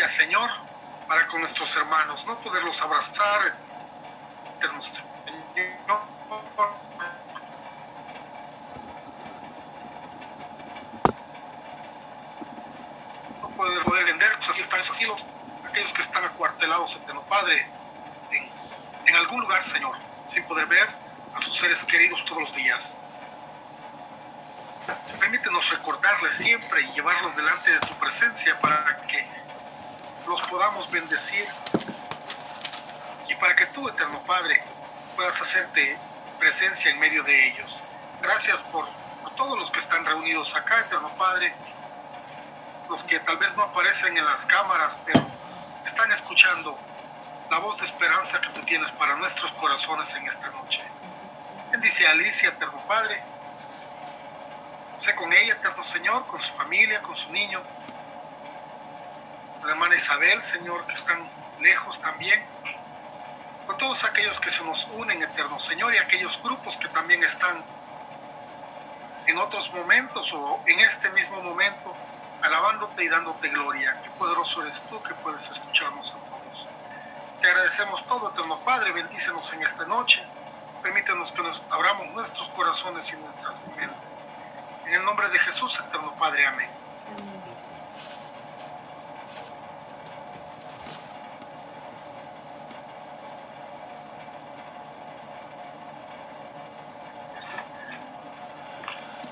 distancia, Señor, para con nuestros hermanos, no poderlos abrazar, no poder vender, así están esos asilos, aquellos que están acuartelados, Eterno Padre, en algún lugar, Señor, sin poder ver a sus seres queridos todos los días. Permítenos recordarles siempre y llevarlos delante de tu presencia para que los podamos bendecir y para que tú, Eterno Padre, puedas hacerte presencia en medio de ellos. Gracias por todos los que están reunidos acá, Eterno Padre, los que tal vez no aparecen en las cámaras, pero están escuchando la voz de esperanza que tú tienes para nuestros corazones en esta noche. Bendice a Alicia, Eterno Padre. Sé con ella, Eterno Señor, con su familia, con su niño, con la hermana Isabel, Señor, que están lejos también, con todos aquellos que se nos unen, Eterno Señor, y aquellos grupos que también están en otros momentos o en este mismo momento, alabándote y dándote gloria. Qué poderoso eres tú que puedes escucharnos a todos. Te agradecemos todo, Eterno Padre, bendícenos en esta noche, permítenos que nos abramos nuestros corazones y nuestras mentes. En el nombre de Jesús, Eterno Padre, amén.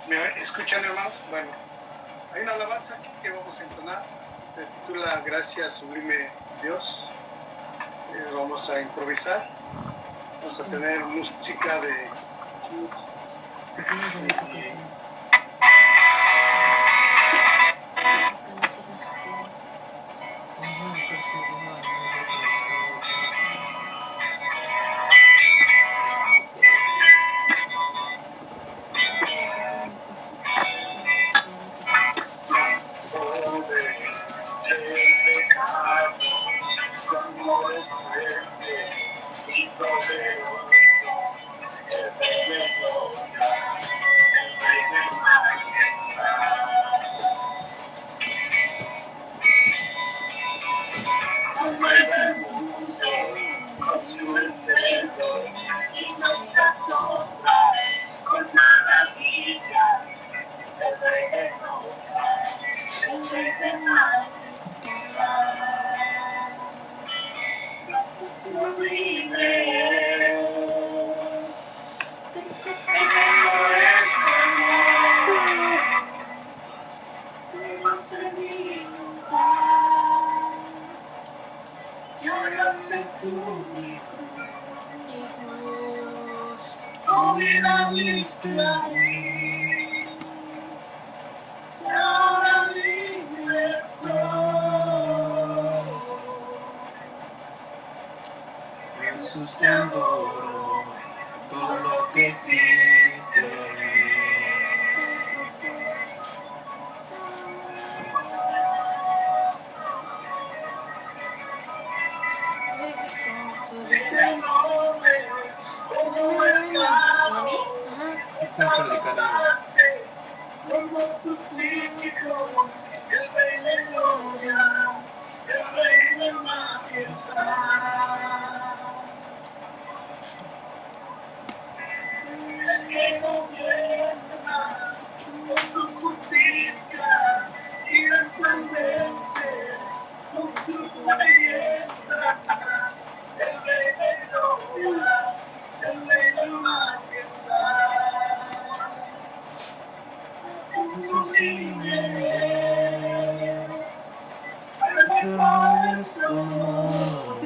¿Me escuchan, hermanos? Bueno, hay una alabanza aquí que vamos a entonar, se titula Gracias Sublime Dios. Vamos a improvisar, vamos a tener música de Jesús te adoro, todo lo que hiciste. Están predicando. Como tus hijos, el Rey de Gloria, el Rey de Majestad. El que gobierna con su justicia y resplandece con su belleza. El Rey de Gloria, el Rey de Majestad. Sublime es, perfecto es tu amor,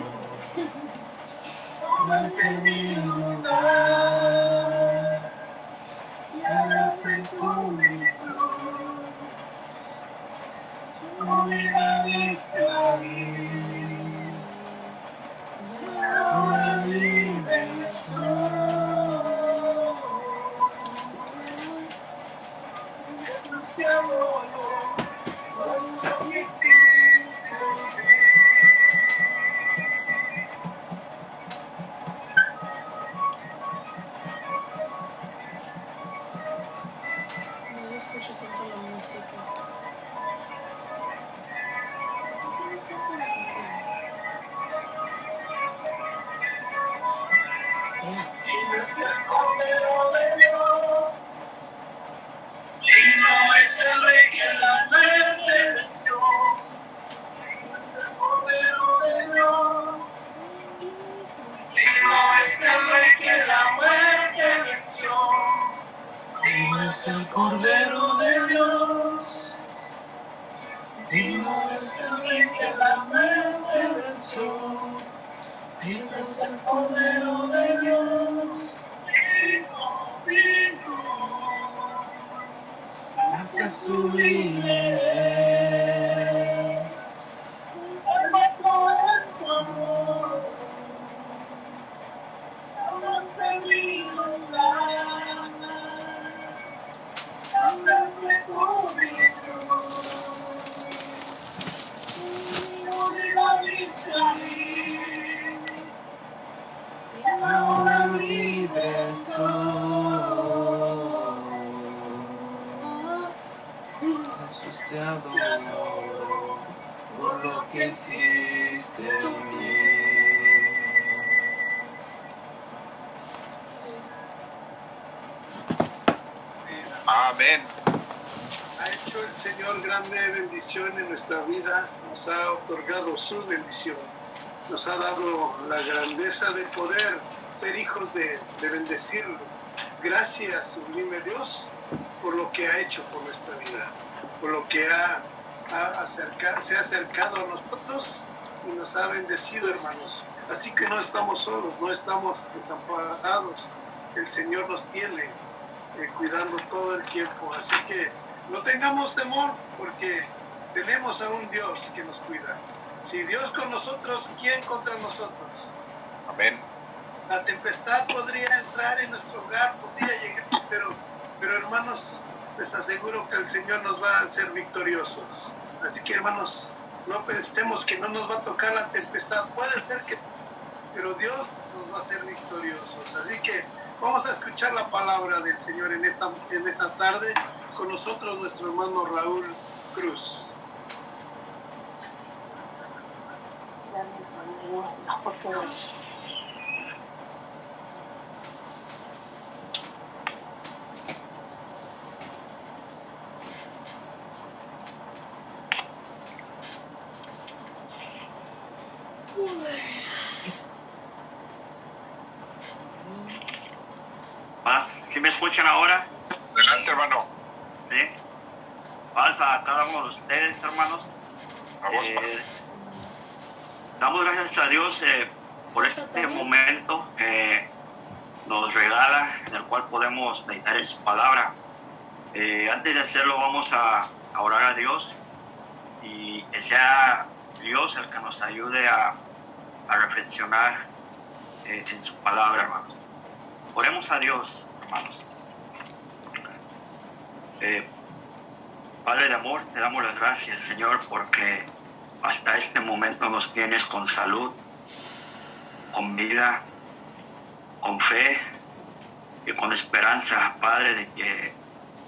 tomaste mi lugar, y hablaste con mi cruz, tu vida diste a mí, y ahora libre soy. Te adoro, por lo que hiciste. No escucho tanto la música. que la muerte venció, y es el Cordero de Dios. Gracias sublimes, por su amor, tan concebido tan me cubrió, su vida dice a mí, y ahora libre soy. Jesús te adoro por lo que hiciste en mí. Amén. Ha hecho el Señor grande bendición en nuestra vida, nos ha otorgado su bendición, nos ha dado la grandeza de poder ser hijos de bendecirlo. Gracias, sublime Dios, por lo que ha hecho por nuestra vida, por lo que se ha acercado a nosotros y nos ha bendecido, hermanos. Así que no estamos solos, no estamos desamparados. El Señor nos tiene cuidando todo el tiempo. Así que no tengamos temor, porque tenemos a un Dios que nos cuida. Si Dios con nosotros, ¿quién contra nosotros? Amén. La tempestad podría entrar en nuestro hogar, podría llegar, pero hermanos, les aseguro que el Señor nos va a hacer victoriosos. Así que, hermanos, no pensemos que no nos va a tocar la tempestad. Puede ser que, pero Dios nos va a hacer victoriosos. Así que vamos a escuchar la palabra del Señor en esta tarde. Con nosotros nuestro hermano Raúl Cruz. ¿Sí me escuchan ahora? Adelante, hermano. Sí. Paz a cada uno de ustedes, hermanos. Vamos. Damos gracias a Dios por este momento que nos regala, en el cual podemos meditar en su palabra. Antes de hacerlo, vamos a orar a Dios y que sea Dios el que nos ayude a reflexionar en su palabra, hermanos. Oremos a Dios, hermanos. Padre de amor, te damos las gracias, Señor, porque hasta este momento nos tienes con salud, con vida, con fe y con esperanza, Padre, de que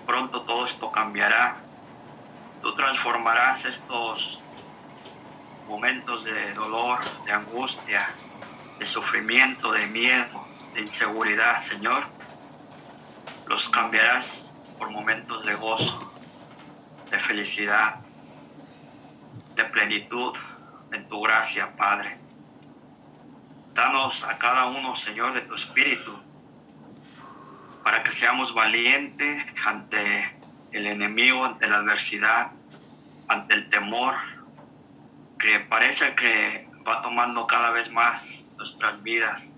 pronto todo esto cambiará. Tú transformarás estos momentos de dolor, de angustia, de sufrimiento, de miedo, de inseguridad, Señor. Los cambiarás por momentos de gozo, de felicidad, de plenitud en tu gracia, Padre. Danos a cada uno, Señor, de tu Espíritu, para que seamos valientes ante el enemigo, ante la adversidad, ante el temor, que parece que va tomando cada vez más nuestras vidas.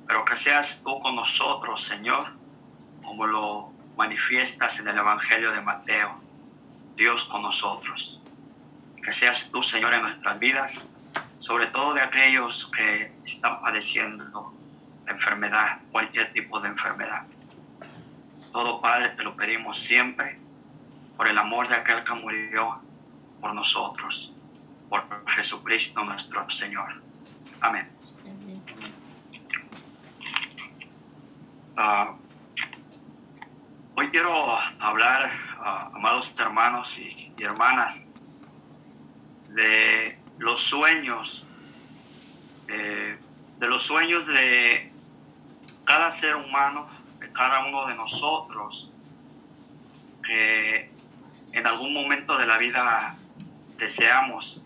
Pero que seas tú con nosotros, Señor, como lo manifiestas en el Evangelio de Mateo. Dios con nosotros. Que seas tú, Señor, en nuestras vidas, sobre todo de aquellos que están padeciendo enfermedad, cualquier tipo de enfermedad. Todo, Padre, te lo pedimos siempre por el amor de aquel que murió por nosotros, por Jesucristo nuestro Señor. Amén. Hoy quiero hablar, amados hermanos y hermanas, de los sueños, de cada ser humano, de cada uno de nosotros, que en algún momento de la vida deseamos.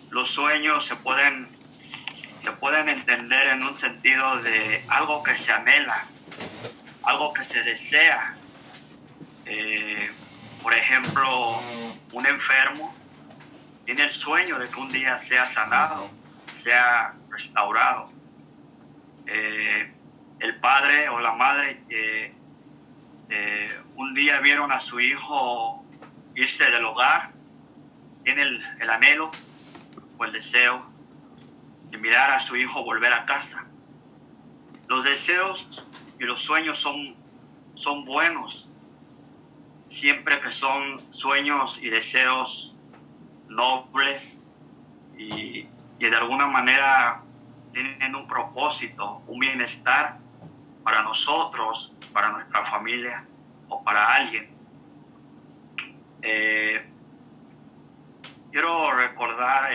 Los sueños se pueden entender en un sentido de algo que se anhela, algo que se desea. Por ejemplo, un enfermo tiene el sueño de que un día sea sanado, sea restaurado. El padre o la madre un día vieron a su hijo irse del hogar, tiene el anhelo o el deseo de mirar a su hijo volver a casa. Los deseos y los sueños son buenos, siempre que son sueños y deseos nobles y de alguna manera tienen un propósito, un bienestar para nosotros, para nuestra familia o para alguien. Quiero recordar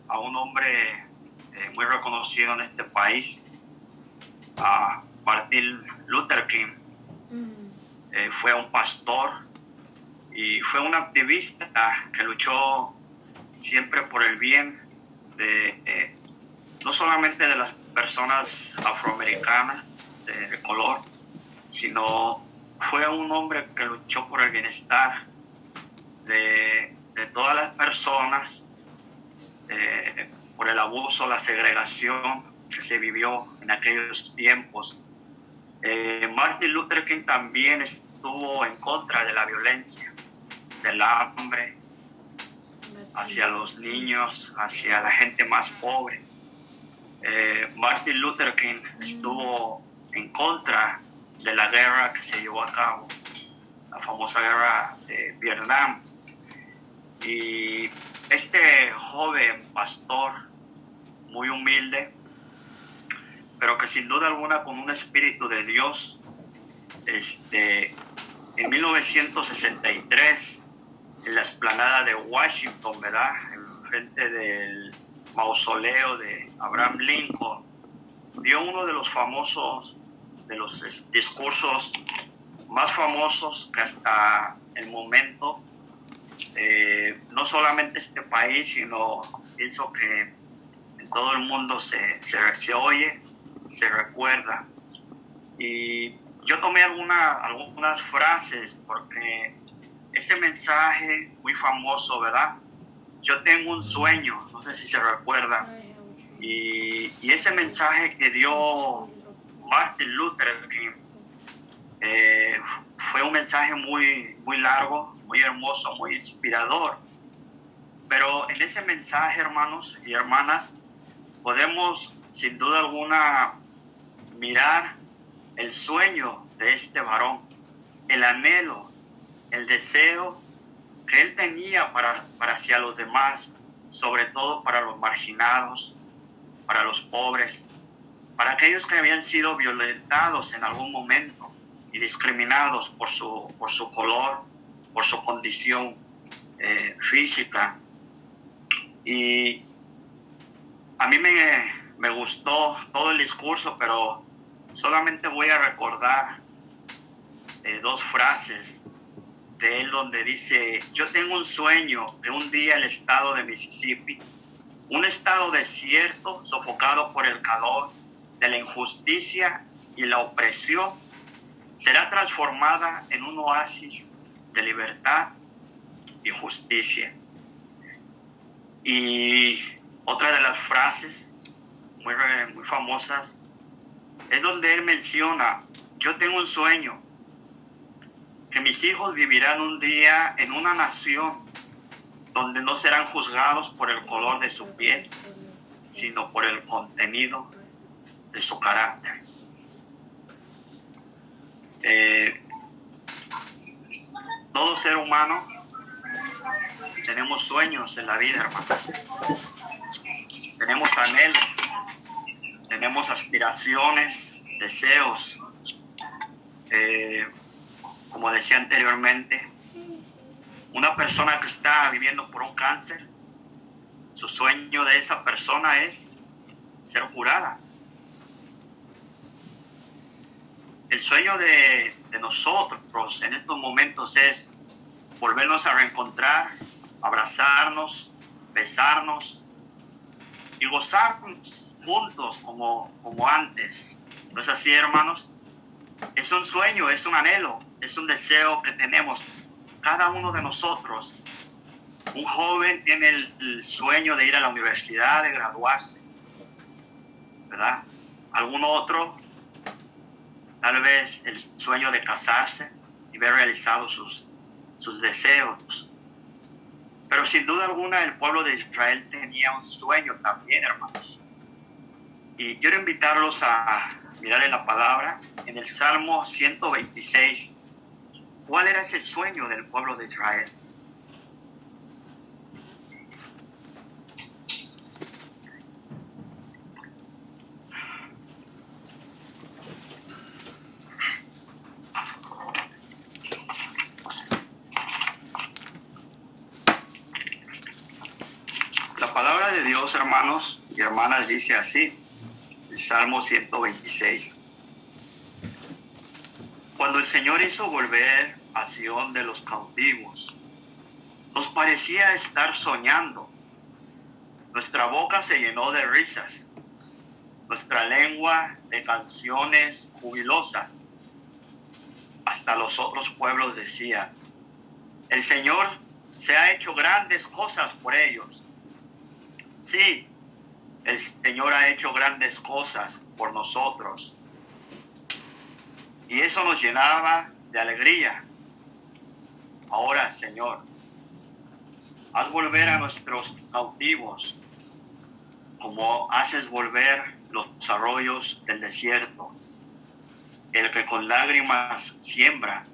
a un hombre muy reconocido en este país, a Martin Luther King. Fue un pastor y fue un activista que luchó siempre por el bien de no solamente de las personas afroamericanas de color, sino fue un hombre que luchó por el bienestar de todas las personas, por el abuso, la segregación que se vivió en aquellos tiempos. Martin Luther King también estuvo en contra de la violencia, del hambre, hacia los niños, hacia la gente más pobre. Martin Luther King estuvo en contra de la guerra que se llevó a cabo, la famosa guerra de Vietnam. Y este joven pastor, muy humilde, pero que sin duda alguna con un espíritu de Dios, en 1963, en la explanada de Washington, ¿verdad?, enfrente del mausoleo de Abraham Lincoln, dio uno de los discursos más famosos que hasta el momento, no solamente este país, sino pienso que en todo el mundo se oye, se recuerda. Y yo tomé algunas frases porque ese mensaje muy famoso, ¿verdad? Yo tengo un sueño, no sé si se recuerda, y ese mensaje que dio Martin Luther King fue un mensaje muy, muy largo, muy hermoso, muy inspirador. Pero en ese mensaje, hermanos y hermanas, podemos sin duda alguna mirar el sueño de este varón, el anhelo, el deseo que él tenía para hacia los demás, sobre todo para los marginados, para los pobres, para aquellos que habían sido violentados en algún momento y discriminados por su color, por su condición física. Y a mí me gustó todo el discurso, pero solamente voy a recordar dos frases de él donde dice: yo tengo un sueño que un día el estado de Mississippi, un estado desierto sofocado por el calor de la injusticia y la opresión, será transformada en un oasis de libertad y justicia. Y otra de las frases muy famosas es donde él menciona: yo tengo un sueño, que mis hijos vivirán un día en una nación donde no serán juzgados por el color de su piel, sino por el contenido de su carácter. Todo ser humano tenemos sueños en la vida, hermanos. Tenemos anhelos, tenemos aspiraciones, deseos. Como decía anteriormente, una persona que está viviendo por un cáncer, su sueño de esa persona es ser curada. El sueño de nosotros en estos momentos es volvernos a reencontrar, abrazarnos, besarnos y gozarnos juntos como antes. ¿No es así, hermanos? Es un sueño, es un anhelo, es un deseo que tenemos cada uno de nosotros. Un joven tiene el sueño de ir a la universidad, de graduarse, ¿verdad? Algún otro, tal vez el sueño de casarse y ver realizados sus deseos. Pero sin duda alguna el pueblo de Israel tenía un sueño también, hermanos. Y quiero invitarlos a mirar en la palabra, en el Salmo 126, ¿cuál era ese sueño del pueblo de Israel? La palabra de Dios, hermanos y hermanas, dice así, el Salmo 126. Cuando el Señor hizo volver a Sión de los cautivos, nos parecía estar soñando. Nuestra boca se llenó de risas, nuestra lengua de canciones jubilosas. Hasta los otros pueblos decían, el Señor se ha hecho grandes cosas por ellos. Sí, el Señor ha hecho grandes cosas por nosotros. Y eso nos llenaba de alegría. Ahora, Señor, haz volver a nuestros cautivos, como haces volver los arroyos del desierto. El que con lágrimas siembra,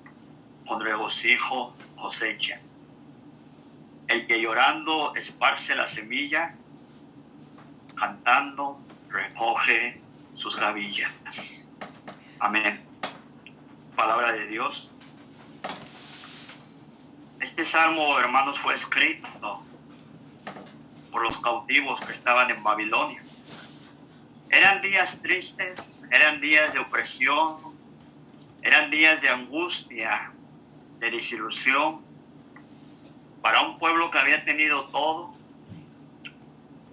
con regocijo cosecha. El que llorando esparce la semilla, cantando recoge sus gavillas. Amén. Palabra de Dios. Este salmo, hermanos, fue escrito por los cautivos que estaban en Babilonia. Eran días tristes, eran días de opresión, eran días de angustia, de desilusión, para un pueblo que había tenido todo.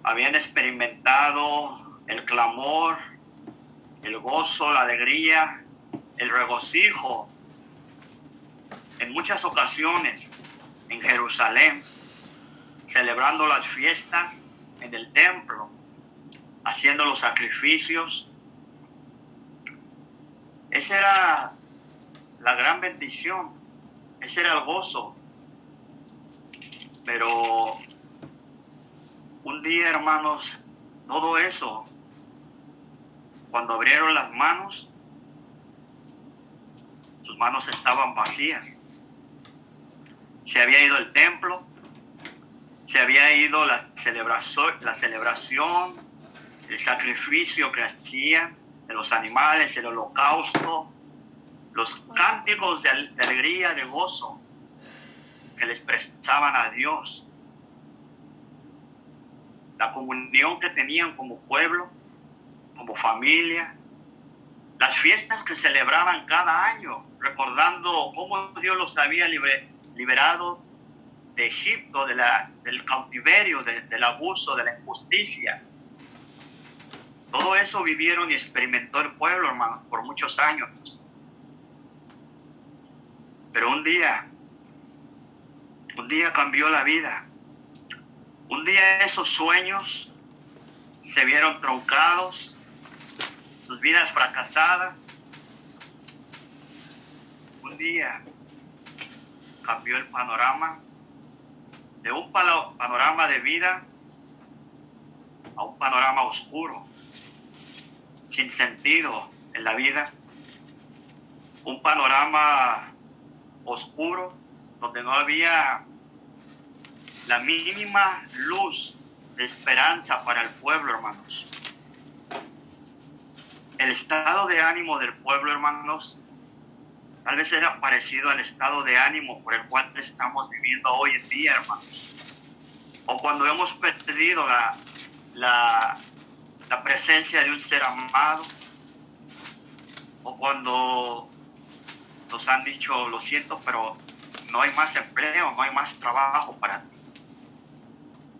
Habían experimentado el clamor, el gozo, la alegría, el regocijo. En muchas ocasiones en Jerusalén, celebrando las fiestas en el templo, haciendo los sacrificios. Esa era la gran bendición, ese era el gozo. Pero un día, hermanos, todo eso, cuando abrieron las manos, sus manos estaban vacías. Se había ido el templo, se había ido la celebración, el sacrificio que hacían de los animales, el holocausto, los cánticos de alegría, de gozo que les prestaban a Dios, la comunión que tenían como pueblo, como familia, las fiestas que celebraban cada año, recordando cómo Dios los había liberado de Egipto, del cautiverio, del abuso, de la injusticia. Todo eso vivieron y experimentó el pueblo, hermanos, por muchos años. Pero un día cambió la vida. Un día esos sueños se vieron truncados, sus vidas fracasadas. Un día cambió el panorama de un panorama de vida a un panorama oscuro, sin sentido en la vida. Un panorama oscuro donde no había la mínima luz de esperanza para el pueblo, hermanos. El estado de ánimo del pueblo, hermanos, tal vez era parecido al estado de ánimo por el cual estamos viviendo hoy en día, hermanos. O cuando hemos perdido la presencia de un ser amado. O cuando nos han dicho, lo siento, pero no hay más empleo, no hay más trabajo para ti.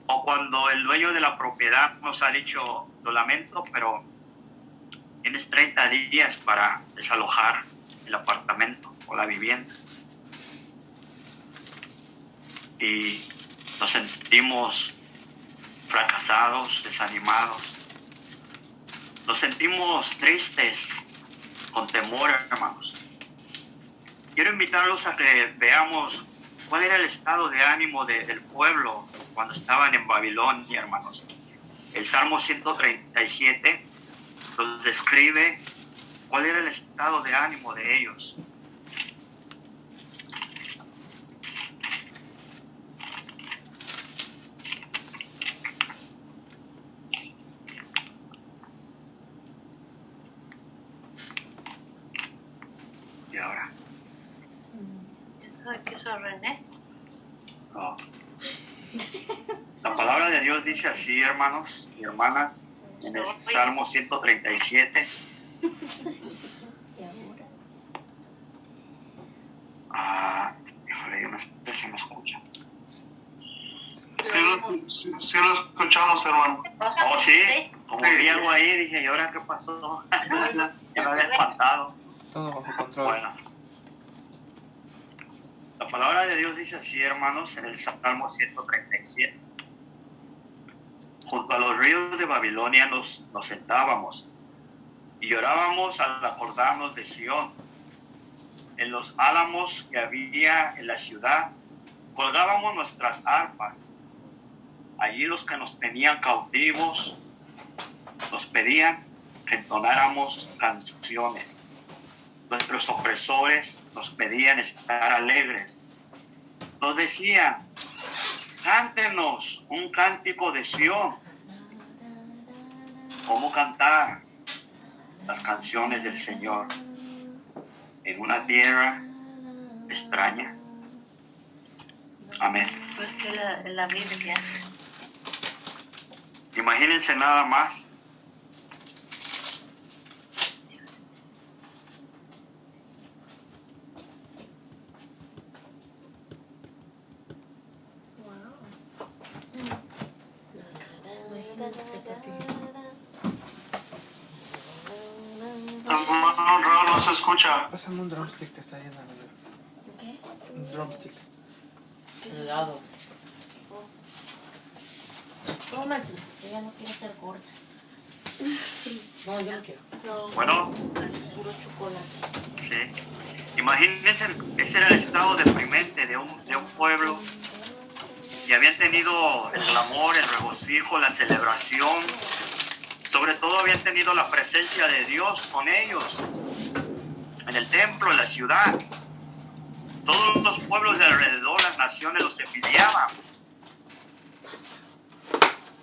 O cuando el dueño de la propiedad nos ha dicho, lo lamento, pero tienes 30 días para desalojar el apartamento o la vivienda. Y Nos sentimos fracasados, desanimados. Nos sentimos tristes, con temor, hermanos. Quiero invitarlos a que veamos cuál era el estado de ánimo del pueblo cuando estaban en Babilonia, hermanos. El Salmo 137 nos describe cuál era el estado de ánimo de ellos. ¿Y ahora? ¿Qué es René? No. La palabra de Dios dice así, hermanos y hermanas, en el Salmo 137. Híjole, yo no sé si me escucha. Sí lo escuchamos, hermano. Oh, sí, como vi algo ahí, dije, ¿y ahora qué pasó? Ya me había espantado. Todo bajo control. Bueno, la palabra de Dios dice así, hermanos, en el Salmo 137. Junto a los ríos de Babilonia nos sentábamos y llorábamos al acordarnos de Sión. En los álamos que había en la ciudad colgábamos nuestras arpas. Allí los que nos tenían cautivos nos pedían que entonáramos canciones. Nuestros opresores nos pedían estar alegres. Nos decían, cántenos un cántico de Sión. ¿Cómo cantar las canciones del Señor en una tierra extraña? Amén. Pues que la Biblia. Imagínense nada más. Hermano Raúl, no se escucha. Pásame un drumstick que está ahí en la nevera. ¿Qué? Un drumstick. Helado. Tómanselo, ella no quiere ser gorda. No, yo no quiero. No. Bueno, Puro chocolate. sí. Imagínense, ese era el estado deprimente de un pueblo que habían tenido el clamor, el regocijo, la celebración. Sobre todo habían tenido la presencia de Dios con ellos en el templo, en la ciudad. Todos los pueblos de alrededor, las naciones los envidiaban.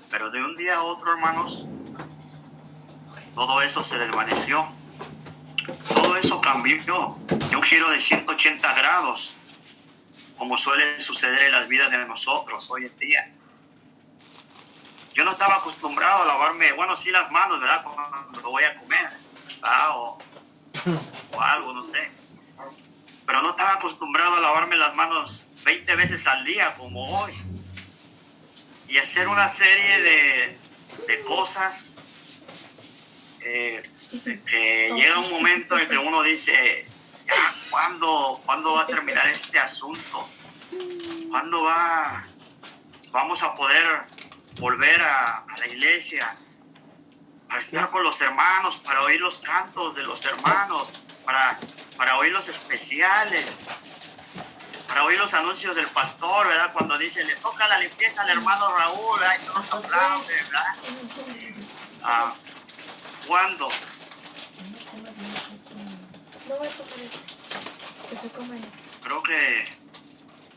Pero de un día a otro, hermanos, todo eso se desvaneció. Todo eso cambió de un giro de 180 grados, como suele suceder en las vidas de nosotros hoy en día. Yo no estaba acostumbrado a lavarme, bueno, sí las manos, ¿verdad? Cuando voy a comer, ¿verdad? O algo, no sé. Pero no estaba acostumbrado a lavarme las manos 20 veces al día como hoy. Y hacer una serie de cosas que llega un momento en que uno dice, ya, ¿cuándo va a terminar este asunto? ¿Cuándo vamos a poder volver a la iglesia para estar con los hermanos, para oír los cantos de los hermanos, para oír los especiales, para oír los anuncios del pastor, ¿verdad? Cuando dice, le toca la limpieza al hermano Raúl, ¿verdad? Y todos aplauden, ¿verdad? ¿Cuándo? No voy a comer esto. Que se coma esto. Creo que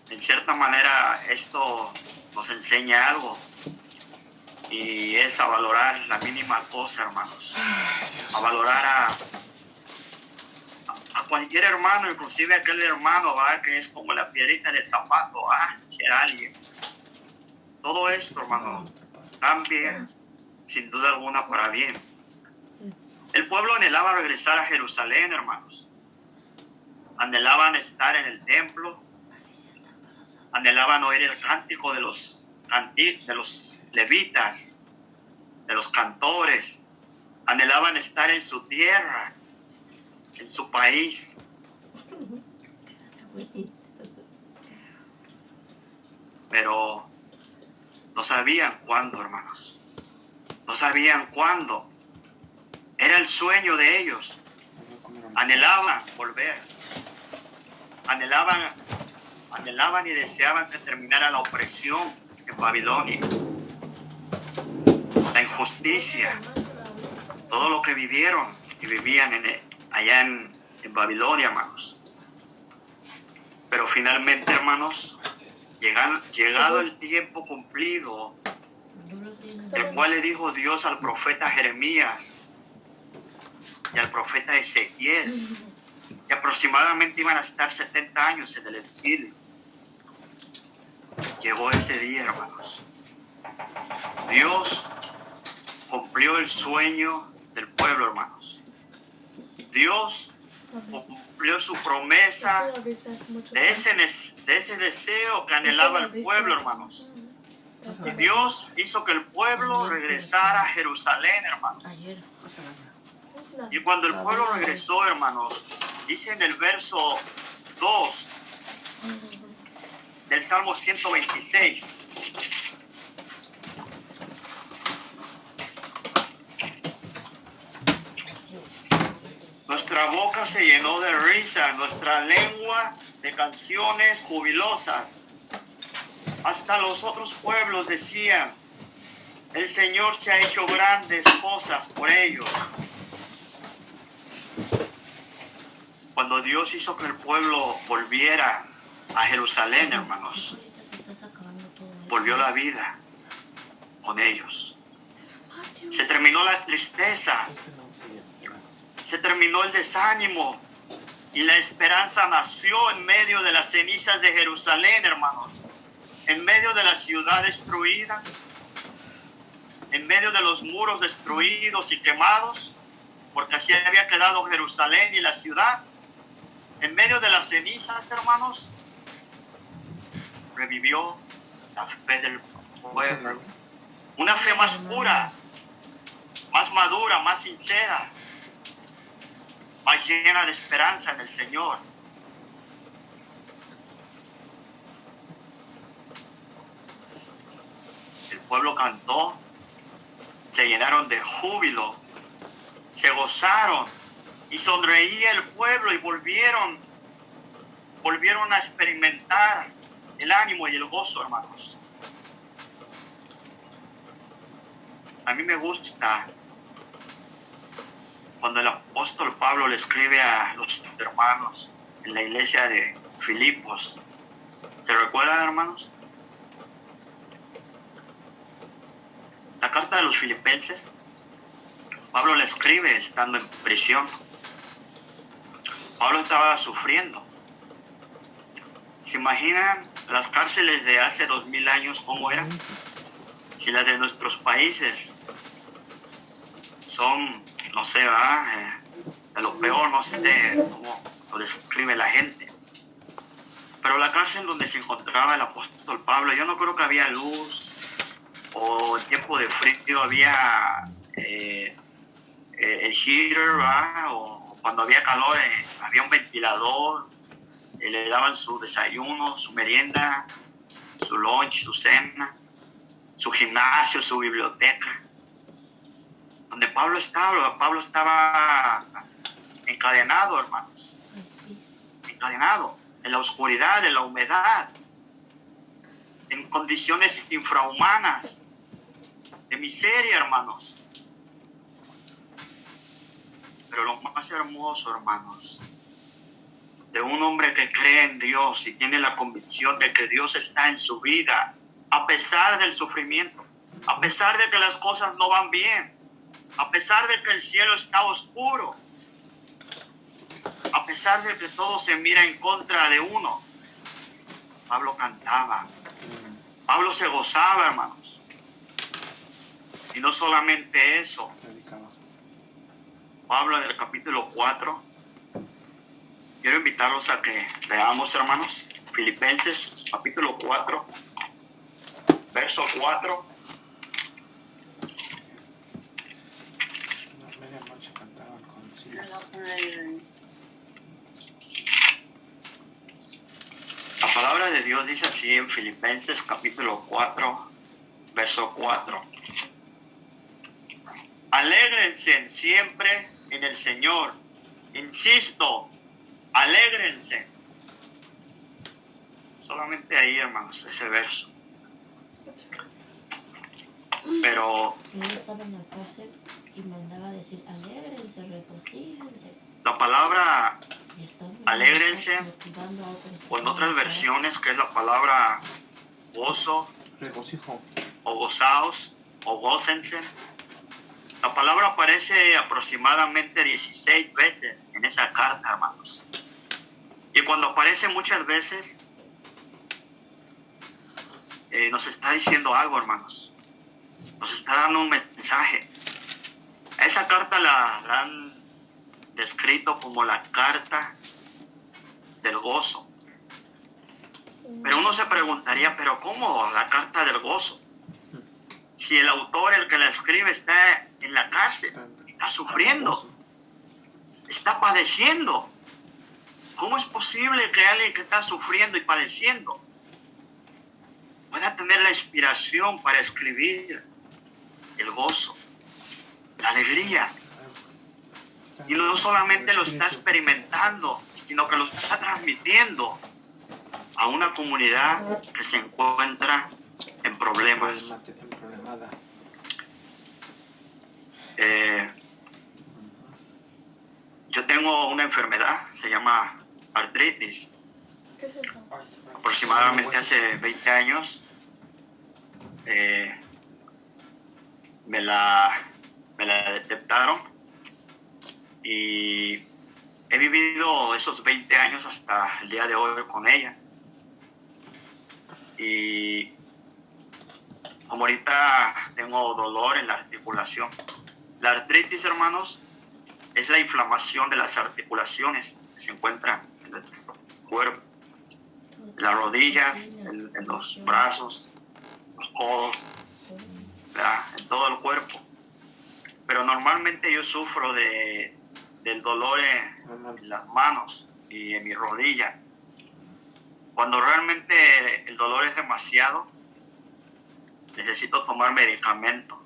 en cierta manera esto nos enseña algo, y es a valorar la mínima cosa, hermanos. A valorar a cualquier hermano, inclusive aquel hermano, ¿verdad? Que es como la piedrita del zapato, que alguien. Todo esto, hermano, cambia sin duda alguna para bien. El pueblo anhelaba regresar a Jerusalén, hermanos. Anhelaban estar en el templo. Anhelaban oír el cántico de los levitas, de los cantores. Anhelaban estar en su tierra, en su país. Pero No sabían cuándo, hermanos. No sabían cuándo. Era el sueño de ellos. Anhelaban volver. Anhelaban y deseaban que terminara la opresión en Babilonia. La injusticia. Todo lo que vivieron y vivían allá en Babilonia, hermanos. Pero finalmente, hermanos, llegado el tiempo cumplido, el cual le dijo Dios al profeta Jeremías y al profeta Ezequiel, que aproximadamente iban a estar 70 años en el exilio. Llegó ese día, hermanos. Dios cumplió el sueño del pueblo, hermanos. Dios cumplió su promesa de ese deseo que anhelaba el pueblo, hermanos. Y Dios hizo que el pueblo regresara a Jerusalén, hermanos. Y cuando el pueblo regresó, hermanos, dice en el verso 2 del Salmo 126. Nuestra boca se llenó de risa, nuestra lengua de canciones jubilosas. Hasta los otros pueblos decían, el Señor se ha hecho grandes cosas por ellos. Cuando Dios hizo que el pueblo volviera a Jerusalén, hermanos, volvió la vida con ellos. Se terminó la tristeza, se terminó el desánimo y la esperanza nació en medio de las cenizas de Jerusalén, hermanos, en medio de la ciudad destruida, en medio de los muros destruidos y quemados, porque así había quedado Jerusalén y la ciudad. En medio de las cenizas, hermanos, revivió la fe del pueblo. Una fe más pura, más madura, más sincera, más llena de esperanza en el Señor. El pueblo cantó, se llenaron de júbilo, se gozaron y sonreía el pueblo y volvieron a experimentar el ánimo y el gozo, hermanos. A mí me gusta cuando el apóstol Pablo le escribe a los hermanos en la iglesia de Filipos. ¿Se recuerdan, hermanos? La carta de los filipenses, Pablo le escribe estando en prisión. Pablo estaba sufriendo. ¿Se imaginan las cárceles de hace 2000 años cómo eran? Si las de nuestros países son, no sé, de lo peor, no sé cómo lo describe la gente. Pero la cárcel donde se encontraba el apóstol Pablo, yo no creo que había luz, o en tiempo de frío había el heater, o cuando había calor había un ventilador, le daban su desayuno, su merienda, su lunch, su cena, su gimnasio, su biblioteca. Donde Pablo estaba encadenado, hermanos, encadenado en la oscuridad, en la humedad, en condiciones infrahumanas, de miseria, hermanos. Pero lo más hermoso, hermanos, de un hombre que cree en Dios y tiene la convicción de que Dios está en su vida, a pesar del sufrimiento, a pesar de que las cosas no van bien, a pesar de que el cielo está oscuro, a pesar de que todo se mira en contra de uno. Pablo cantaba, Pablo se gozaba, hermanos. Y no solamente eso, Pablo en el capítulo 4, quiero invitarlos a que leamos, hermanos, Filipenses capítulo 4, verso 4. Medianoche cantaban con Silas. La palabra de Dios dice así en Filipenses capítulo 4, verso 4. Alégrense siempre en el Señor. Insisto, alégrense. Solamente ahí, hermanos, ese verso. Pero Él estaba en la cárcel y mandaba a decir, alégrense, regocíjense. la palabra Y estaban alégrense, motivando a otros que o en estaban otras afuera. versiones, que es la palabra gozo, Regocijo. o gozaos, o gócense. La palabra aparece aproximadamente 16 veces en esa carta, hermanos. Y cuando aparece muchas veces, nos está diciendo algo, hermanos. Nos está dando un mensaje. A esa carta la han descrito como la carta del gozo. Pero uno se preguntaría, ¿pero cómo la carta del gozo? Si el autor, el que la escribe, está en la cárcel, está sufriendo, está padeciendo. ¿Cómo es posible que alguien que está sufriendo y padeciendo pueda tener la inspiración para escribir el gozo, la alegría? Y no solamente lo está experimentando, sino que lo está transmitiendo a una comunidad que se encuentra en problemas. Problemada. Yo tengo una enfermedad, se llama artritis. Aproximadamente hace 20 años me la detectaron y he vivido esos 20 años hasta el día de hoy con ella. Y como ahorita tengo dolor en la articulación. La artritis, hermanos, es la inflamación de las articulaciones que se encuentran en el cuerpo, en las rodillas, en los brazos, los codos, ¿verdad? En todo el cuerpo. Pero normalmente yo sufro del dolor en las manos y en mi rodilla. Cuando realmente el dolor es demasiado, necesito tomar medicamento,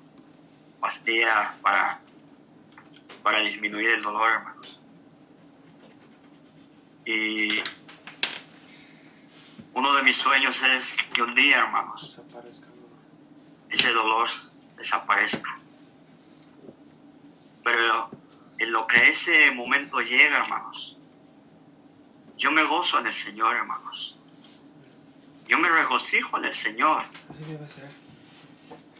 pastillas para disminuir el dolor, hermanos. Y uno de mis sueños es que un día, hermanos, ese dolor desaparezca. Pero en lo que ese momento llega, hermanos, yo me gozo en el Señor, hermanos. Yo me regocijo en el Señor. Así debe ser.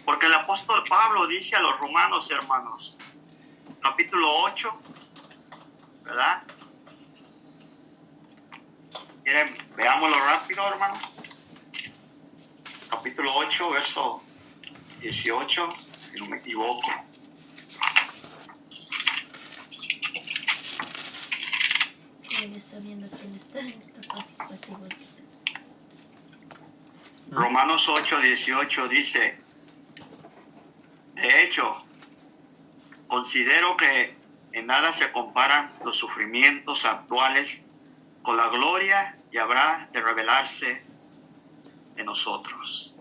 Porque el apóstol Pablo dice a los romanos, hermanos, capítulo 8, ¿verdad? ¿Quieren? Veámoslo rápido, hermanos. Capítulo 8, verso 18, si no me equivoco. Él está viendo quién está pasivo. Romanos 8, 18 dice, de hecho, considero que en nada se comparan los sufrimientos actuales con la gloria que habrá de revelarse en nosotros.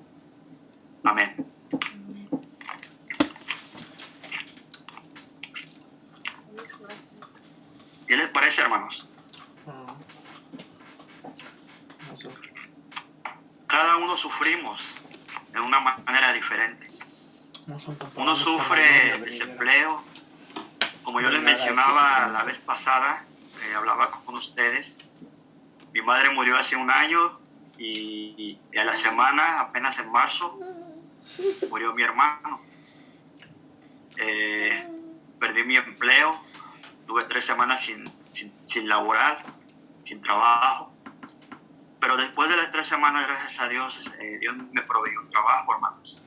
Amén. ¿Qué les parece, hermanos? Cada uno sufrimos de una manera diferente. Uno sufre desempleo, como yo les mencionaba la vez pasada, que hablaba con ustedes. Mi madre murió hace un año y a la semana, apenas en marzo, murió mi hermano. Perdí mi empleo, tuve 3 semanas sin laborar, sin trabajo. Pero después de las 3 semanas, gracias a Dios, Dios me proveyó un trabajo, hermanos.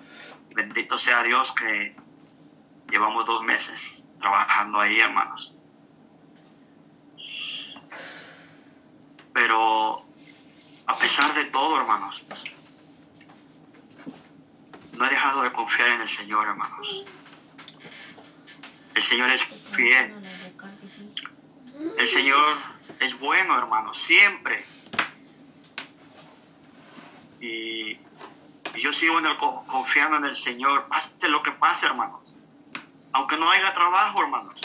Bendito sea Dios que llevamos 2 meses trabajando ahí, hermanos. Pero a pesar de todo, hermanos, no he dejado de confiar en el Señor, hermanos. El Señor es fiel. El Señor es bueno, hermanos, siempre. Y Y yo sigo confiando en el Señor, pase lo que pase, hermanos. Aunque no haya trabajo, hermanos.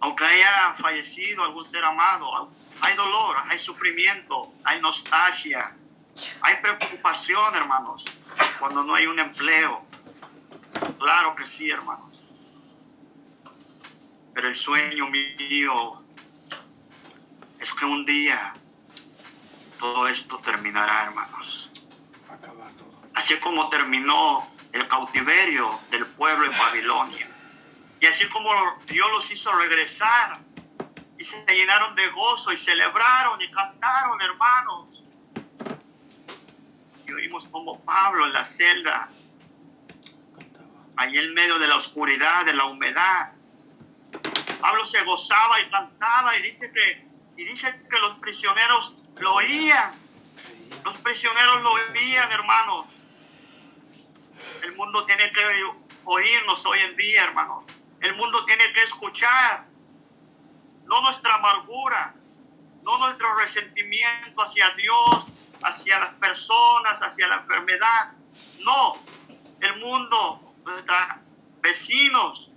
Aunque haya fallecido algún ser amado, hay dolor, hay sufrimiento, hay nostalgia, hay preocupación, hermanos, cuando no hay un empleo. Claro que sí, hermanos. Pero el sueño mío es que un día todo esto terminará, hermanos. Acabar todo. Así como terminó el cautiverio del pueblo en Babilonia. Y así como Dios los hizo regresar y se llenaron de gozo y celebraron y cantaron, hermanos. Y oímos como Pablo en la celda, ahí en medio de la oscuridad, de la humedad. Pablo se gozaba y cantaba y dice que los prisioneros lo oían. Los prisioneros lo oían, hermanos. El mundo tiene que oírnos hoy en día, hermanos. El mundo tiene que escuchar, no nuestra amargura, no nuestro resentimiento hacia Dios, hacia las personas, hacia la enfermedad. No, el mundo, nuestros vecinos,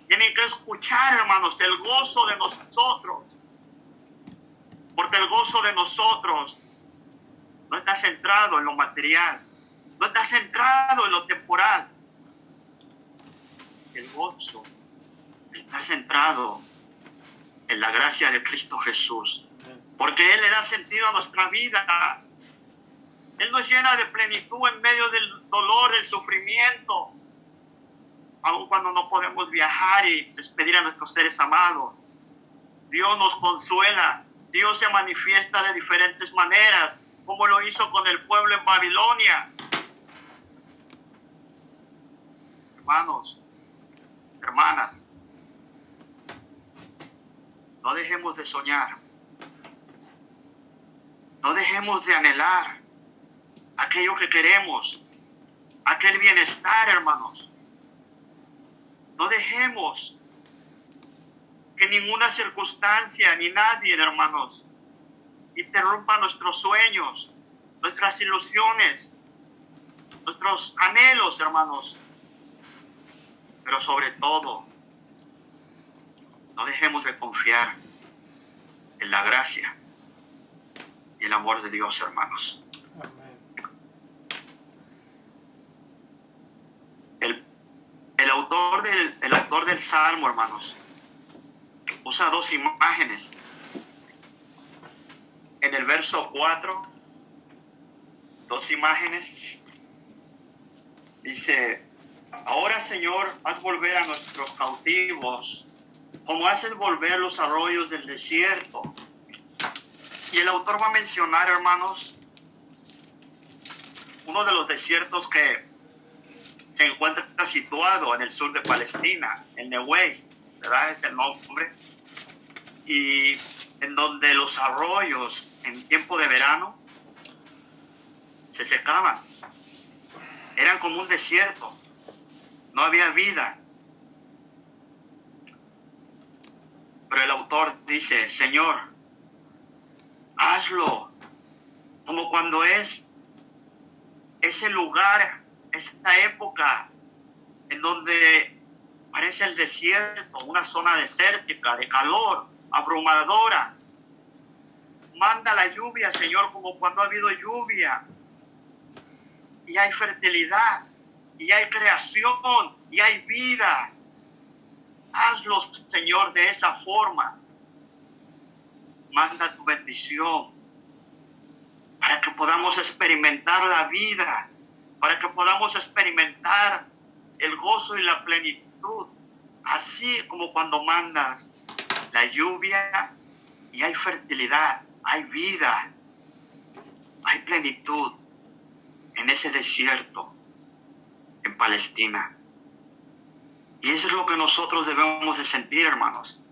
tienen que escuchar, hermanos, el gozo de nosotros. Porque el gozo de nosotros no está centrado en lo material, no está centrado en lo temporal. El gozo está centrado en la gracia de Cristo Jesús, porque Él le da sentido a nuestra vida. Él nos llena de plenitud en medio del dolor, del sufrimiento, aun cuando no podemos viajar y despedir a nuestros seres amados. Dios nos consuela, Dios se manifiesta de diferentes maneras, como lo hizo con el pueblo en Babilonia. Hermanos, hermanas, no dejemos de soñar, no dejemos de anhelar aquello que queremos, aquel bienestar, hermanos. No dejemos que ninguna circunstancia ni nadie, hermanos, interrumpa nuestros sueños, nuestras ilusiones, nuestros anhelos, hermanos. Pero sobre todo, no dejemos de confiar en la gracia y el amor de Dios, hermanos. El autor del Salmo, hermanos, usa dos imágenes. En el verso 4, dos imágenes. Dice: ahora, Señor, haz volver a nuestros cautivos, como haces volver los arroyos del desierto. Y el autor va a mencionar, hermanos, uno de los desiertos que se encuentra situado en el sur de Palestina, el Negev, ¿verdad? Es el nombre. Y en donde los arroyos en tiempo de verano se secaban. Eran como un desierto. No había vida. Pero el autor dice: Señor, hazlo como cuando es ese lugar, esa época en donde parece el desierto, una zona desértica, de calor, abrumadora. Manda la lluvia, Señor, como cuando ha habido lluvia. Y hay fertilidad, y hay creación, y hay vida. Hazlo, Señor, de esa forma. Manda tu bendición para que podamos experimentar la vida, para que podamos experimentar el gozo y la plenitud, así como cuando mandas la lluvia y hay fertilidad, hay vida, hay plenitud en ese desierto en Palestina. Y eso es lo que nosotros debemos de sentir, hermanos,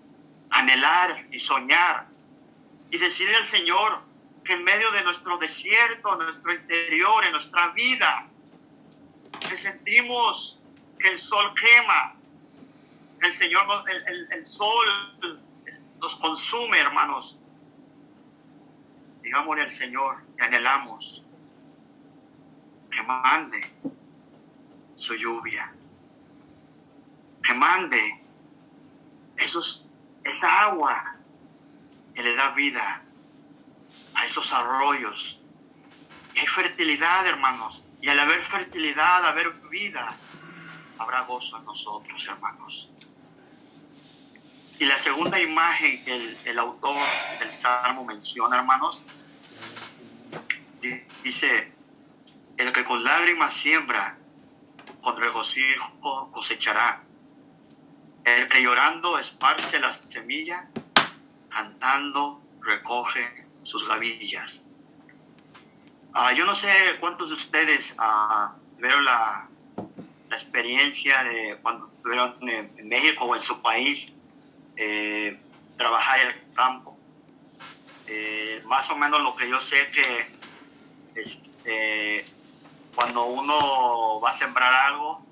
anhelar y soñar y decirle al Señor que en medio de nuestro desierto, en nuestro interior, en nuestra vida, que sentimos que el sol quema, que el Señor, el sol nos consume, hermanos. Digámosle al Señor que anhelamos que mande su lluvia, que mande esa agua que le da vida a esos arroyos. Y hay fertilidad, hermanos, y al haber fertilidad, al haber vida, habrá gozo en nosotros, hermanos. Y la segunda imagen que el autor del Salmo menciona, hermanos, dice: el que con lágrimas siembra, con regocijo cosechará. El que llorando esparce la semilla, cantando recoge sus gavillas. Yo no sé cuántos de ustedes tuvieron la experiencia de cuando estuvieron en México o en su país, trabajar en el campo. Más o menos lo que yo sé que cuando uno va a sembrar algo,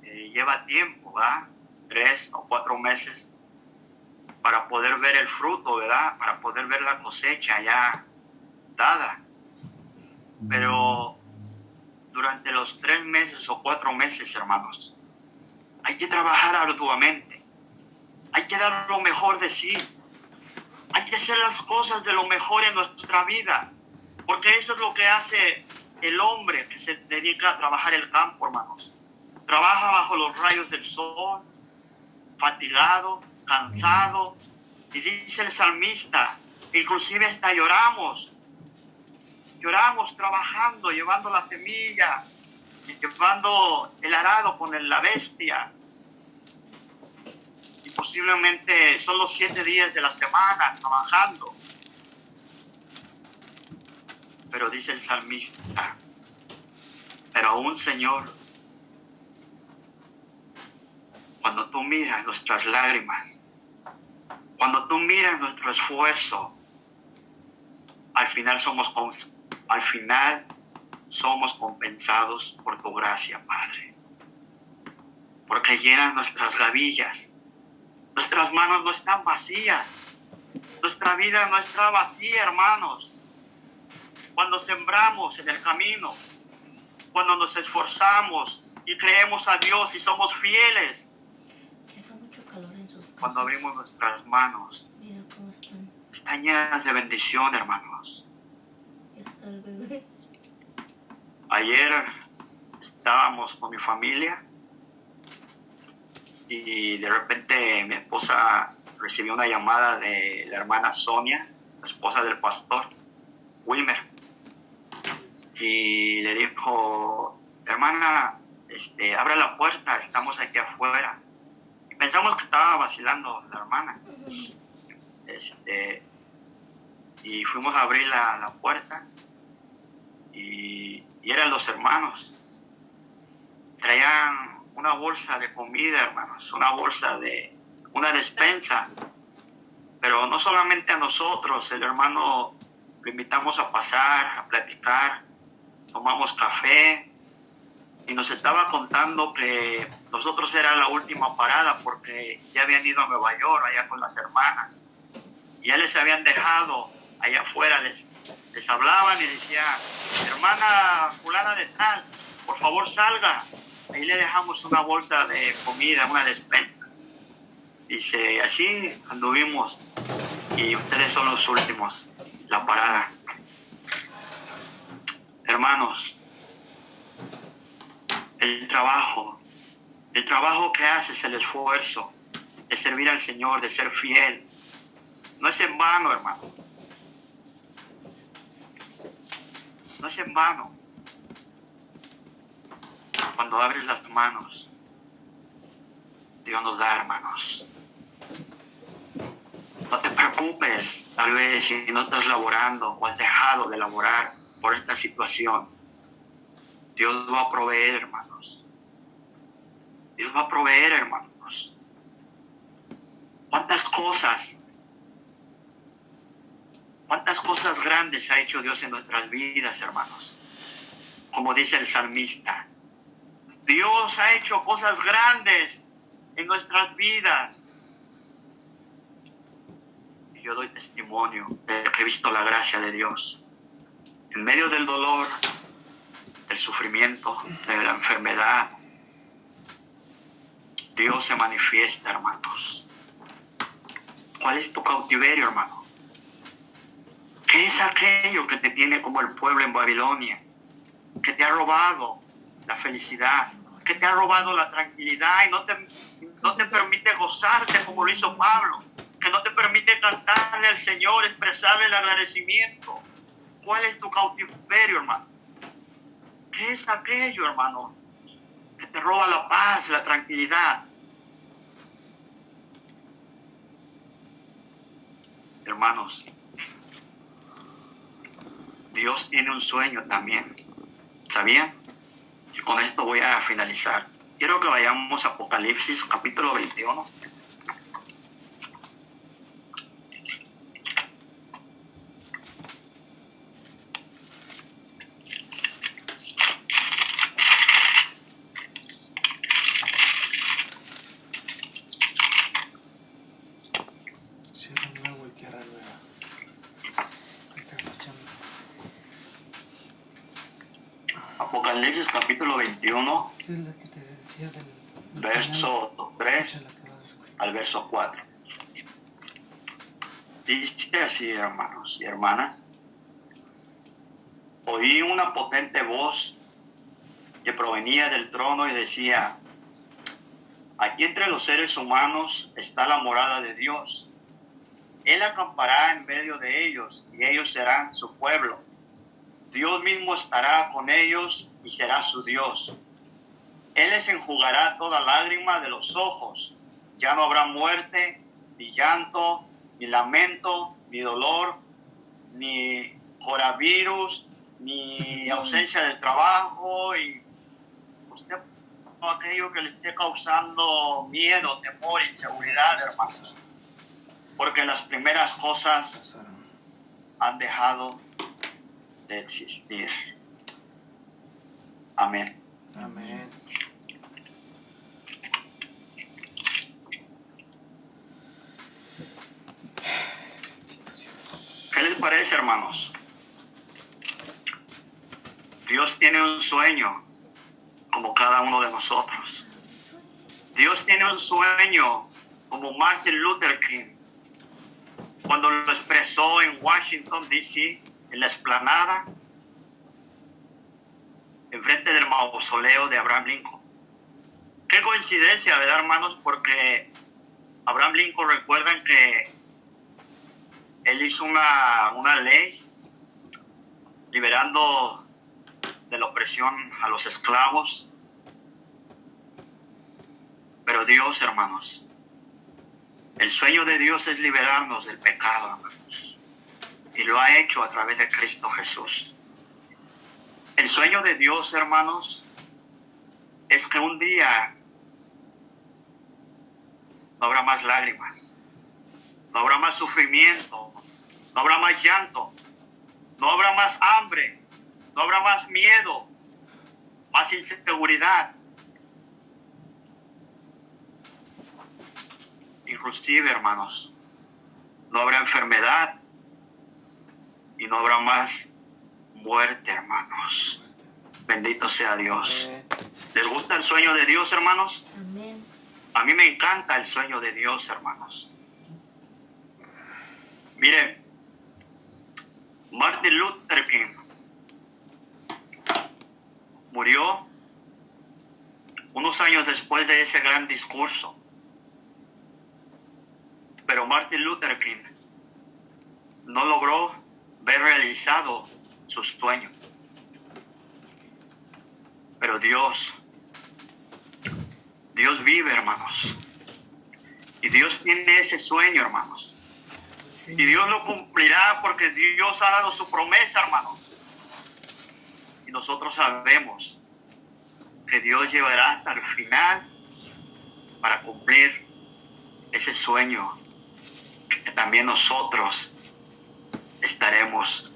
lleva tiempo, ¿verdad? 3 o 4 meses para poder ver el fruto, ¿verdad? Para poder ver la cosecha ya dada. Pero durante los 3 meses o 4 meses, hermanos, hay que trabajar arduamente. Hay que dar lo mejor de sí. Hay que hacer las cosas de lo mejor en nuestra vida. Porque eso es lo que hace el hombre que se dedica a trabajar el campo, hermanos. Trabaja bajo los rayos del sol, fatigado, cansado. Y dice el salmista, inclusive hasta lloramos trabajando, llevando la semilla, llevando el arado con la bestia. Y posiblemente son los 7 días de la semana trabajando. Pero dice el salmista, pero aún, Señor, cuando tú miras nuestras lágrimas, cuando tú miras nuestro esfuerzo, al final somos compensados por tu gracia, Padre. Porque llenas nuestras gavillas. Nuestras manos no están vacías. Nuestra vida no está vacía, hermanos. Cuando sembramos en el camino, cuando nos esforzamos y creemos a Dios y somos fieles, cuando abrimos nuestras manos, están llenas de bendición, hermanos. Ayer estábamos con mi familia y de repente mi esposa recibió una llamada de la hermana Sonia, la esposa del pastor Wilmer, y le dijo: hermana, abra la puerta, estamos aquí afuera. Y pensamos que estaba vacilando la hermana. Y fuimos a abrir la puerta y eran los hermanos. Traían una bolsa de comida, hermanos, una despensa. Pero no solamente a nosotros, el hermano lo invitamos a pasar, a platicar, tomamos café y nos estaba contando que nosotros era la última parada porque ya habían ido a Nueva York, allá con las hermanas. Y ya les habían dejado allá afuera, les hablaban y decía: hermana fulana de tal, por favor salga. Ahí le dejamos una bolsa de comida, una despensa. Dice, así anduvimos y ustedes son los últimos, la parada. Hermanos, el trabajo que haces, el esfuerzo de servir al Señor, de ser fiel, no es en vano, hermano. No es en vano. Cuando abres las manos, Dios nos da, hermanos. No te preocupes, tal vez si no estás laborando o has dejado de laborar por esta situación. Dios va a proveer, hermanos. Dios va a proveer, hermanos. ¿Cuántas cosas grandes ha hecho Dios en nuestras vidas, hermanos? Como dice el salmista, Dios ha hecho cosas grandes en nuestras vidas. Y yo doy testimonio de que he visto la gracia de Dios. En medio del dolor, del sufrimiento, de la enfermedad, Dios se manifiesta, hermanos. ¿Cuál es tu cautiverio, hermano? ¿Qué es aquello que te tiene como el pueblo en Babilonia? Que te ha robado la felicidad, que te ha robado la tranquilidad y no te permite gozarte como lo hizo Pablo, que no te permite cantarle al Señor, expresarle el agradecimiento. ¿Cuál es tu cautiverio, hermano? ¿Qué es aquello, hermano, que te roba la paz, la tranquilidad? Hermanos, Dios tiene un sueño también. ¿Sabían? Y con esto voy a finalizar. Quiero que vayamos a Apocalipsis capítulo 21. Cielo nuevo y tierra nueva. Está escuchando. Apocalipsis capítulo 21, Esa es la que te decía del verso 3 Esa es la que vas a escuchar. al verso 4. Dice así, hermanos y hermanas: oí una potente voz que provenía del trono y decía: aquí entre los seres humanos está la morada de Dios. Él acampará en medio de ellos y ellos serán su pueblo. Dios mismo estará con ellos y será su Dios. Él les enjugará toda lágrima de los ojos. Ya no habrá muerte, ni llanto, ni lamento, ni dolor, ni coronavirus, ni ausencia de trabajo, y usted, aquello que le esté causando miedo, temor, inseguridad, hermanos. Porque las primeras cosas Pasaron. han dejado de existir. Amén. Amén. ¿Qué les parece, hermanos? Dios tiene un sueño como cada uno de nosotros. Dios tiene un sueño como Martin Luther King, cuando lo expresó en Washington, D.C., en la explanada, enfrente del mausoleo de Abraham Lincoln. Qué coincidencia, ¿verdad, hermanos? Porque Abraham Lincoln, recuerdan que él hizo una ley liberando de la opresión a los esclavos. Pero Dios, hermanos, el sueño de Dios es liberarnos del pecado, hermanos. Y lo ha hecho a través de Cristo Jesús. El sueño de Dios, hermanos, es que un día no habrá más lágrimas, no habrá más sufrimiento, no habrá más llanto, no habrá más hambre, no habrá más miedo, más inseguridad. Inclusive, hermanos, no habrá enfermedad y no habrá más muerte, hermanos. Bendito sea Dios. ¿Les gusta el sueño de Dios, hermanos? Amén. A mí me encanta el sueño de Dios, hermanos. Miren, Martin Luther King murió unos años después de ese gran discurso. Pero Martin Luther King no logró ver realizado su sueño. Pero Dios vive, hermanos. Y Dios tiene ese sueño, hermanos. Y Dios lo cumplirá porque Dios ha dado su promesa, hermanos. Y nosotros sabemos que Dios llevará hasta el final para cumplir ese sueño que también nosotros estaremos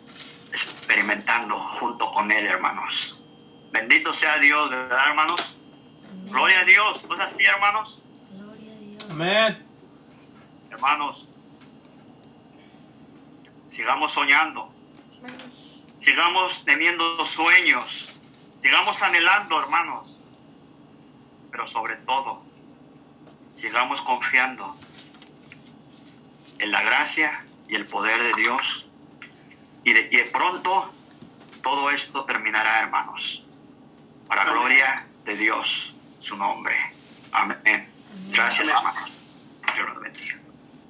experimentando junto con Él, hermanos. Bendito sea Dios, ¿verdad, hermanos? Amén. Gloria a Dios, ¿no es así, hermanos? Gloria a Dios. Amén. Hermanos, sigamos soñando, Vamos. sigamos teniendo sueños, Sigamos anhelando, hermanos, pero sobre todo, sigamos confiando en la gracia y el poder de Dios. Y de pronto todo esto terminará, hermanos, para gloria de Dios, su nombre. Amén. Gracias, hermanos. Dios los bendiga.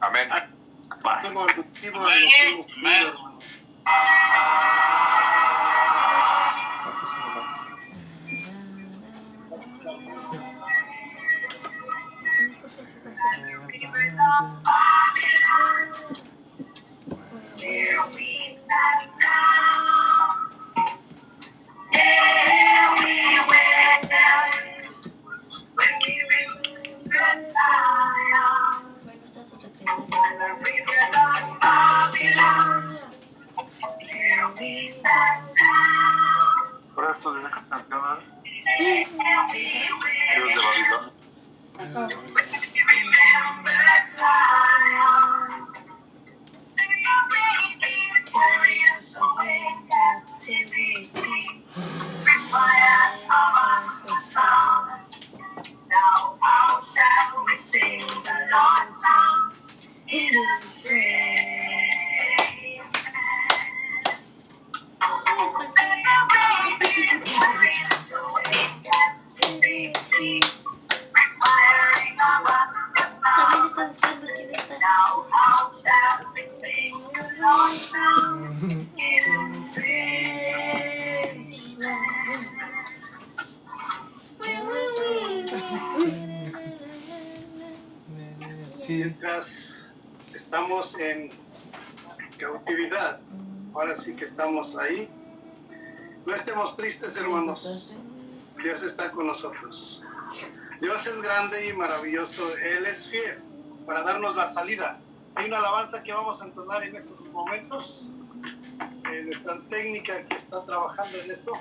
Amén. Paz. Tengo el motivo de lo que hemos vivido, hermano. Bueno, está su Por esto de esa canción, Dios de Babilonia. También está buscando quién está. Mientras estamos en cautividad, ahora sí que estamos ahí. No estemos tristes, hermanos. Dios está con nosotros. Dios es grande y maravilloso. Él es fiel para darnos la salida. Hay una alabanza que vamos a entonar en estos momentos. Nuestra técnica que está trabajando en esto,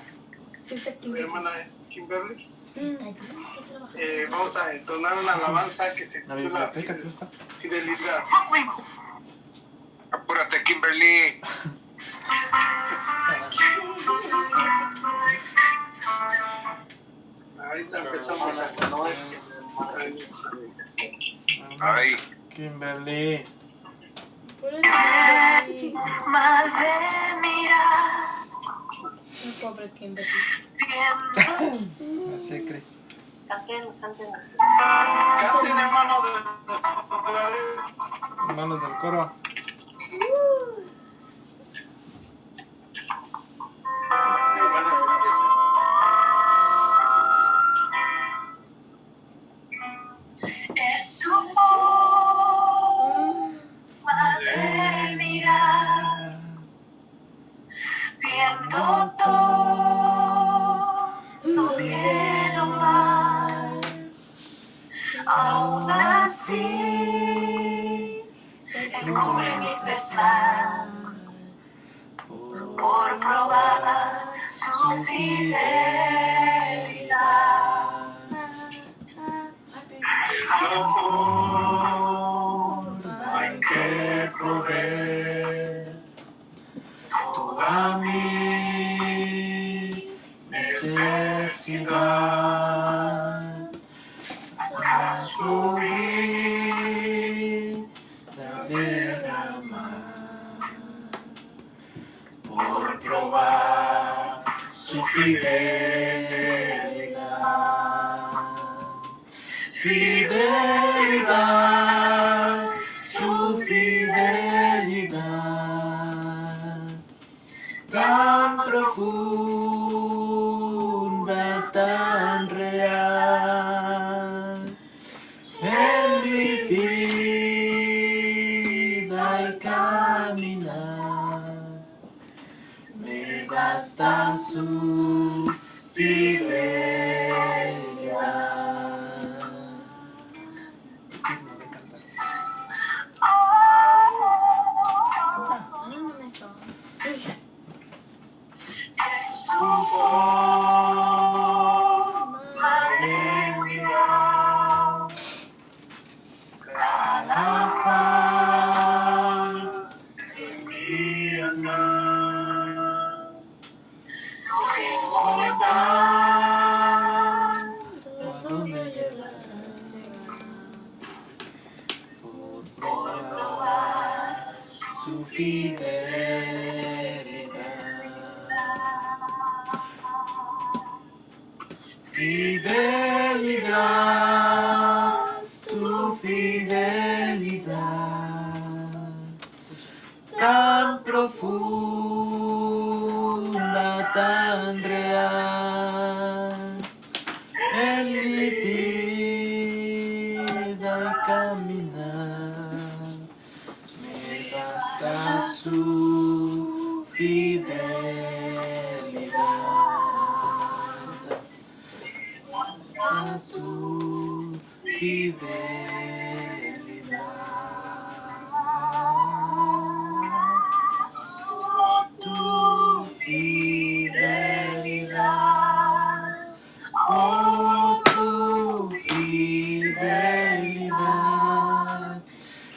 mi hermana Kimberly. Vamos a entonar una alabanza que se La titula biblioteca, ¿qué está? Fidelidad. Apúrate, Kimberly. Ahorita empezamos a hacer. Ay, Kimberly. Pobre Kimberly. Así cree. Canten. Canten, hermano, de nuestros lugares. Manos del coro. Hermanas, empiezan. Es su forma de mirar, viendo todo bien o mal, aún así Él cubre mi pesar por probar su fidelidad. Hay que proveer toda mi necesidad para su vida derramar por probar su fidelidad, su fidelidad, tan profunda, tan real, en mi vida y caminar, me basta su fidelidad. Su forma de Fidelidad, su fidelidad, tan profunda, tan real, en mi vida y caminar, me basta su fidelidad, basta su fidelidad, tu fidelidad, oh tu fidelidad,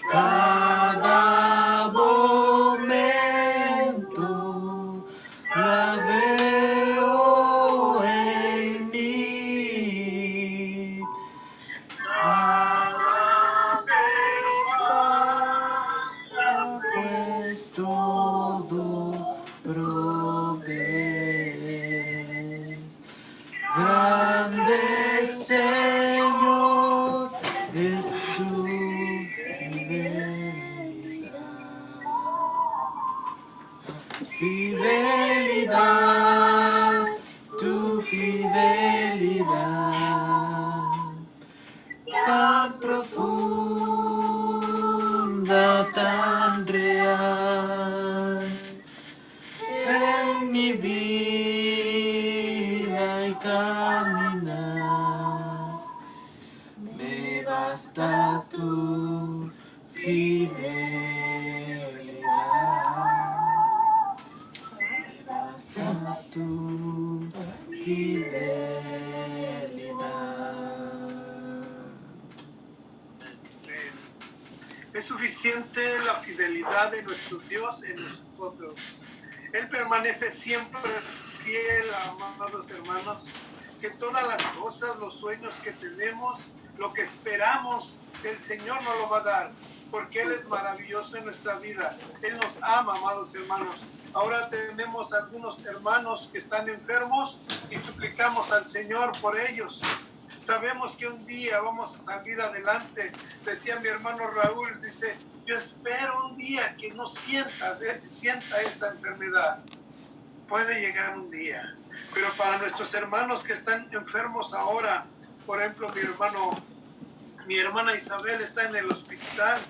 cada momento la veo en mí. Pues todo provees. Grande Señor es tu fidelidad. Fidelidad, tu fidelidad, tan profunda, tan real, en mi vida y caminar, me basta tu fidelidad, me basta tu fidelidad. Es suficiente la fidelidad de nuestro Dios en nosotros. Él permanece siempre fiel, amados hermanos, que todas las cosas, los sueños que tenemos, lo que esperamos, el Señor nos lo va a dar, porque Él es maravilloso en nuestra vida. Él nos ama, amados hermanos. Ahora tenemos algunos hermanos que están enfermos y suplicamos al Señor por ellos. Sabemos que un día vamos a salir adelante. Decía mi hermano Raúl, dice, yo espero un día que no sienta esta enfermedad. Puede llegar un día. Pero para nuestros hermanos que están enfermos ahora, por ejemplo, mi hermana Isabel está en el hospital.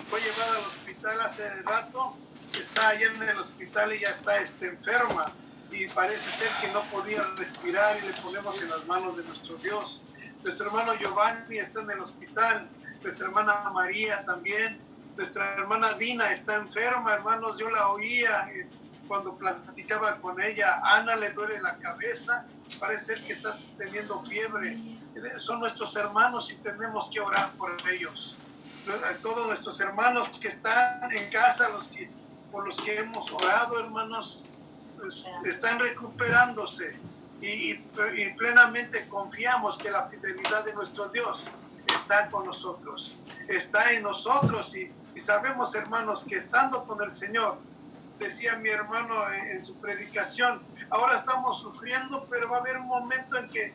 Fue llevada al hospital hace rato. Está allá en el hospital y ya está enferma. Y parece ser que no podía respirar y le ponemos en las manos de nuestro Dios. Nuestro hermano Giovanni está en el hospital, nuestra hermana María también, nuestra hermana Dina está enferma, hermanos, yo la oía cuando platicaba con ella. Ana le duele la cabeza, parece ser que está teniendo fiebre. Son nuestros hermanos y tenemos que orar por ellos. Todos nuestros hermanos que están en casa, por los que hemos orado, hermanos, pues, están recuperándose. Y plenamente confiamos que la fidelidad de nuestro Dios está con nosotros, está en nosotros y sabemos, hermanos, que estando con el Señor, decía mi hermano en su predicación, ahora estamos sufriendo, pero va a haber un momento en que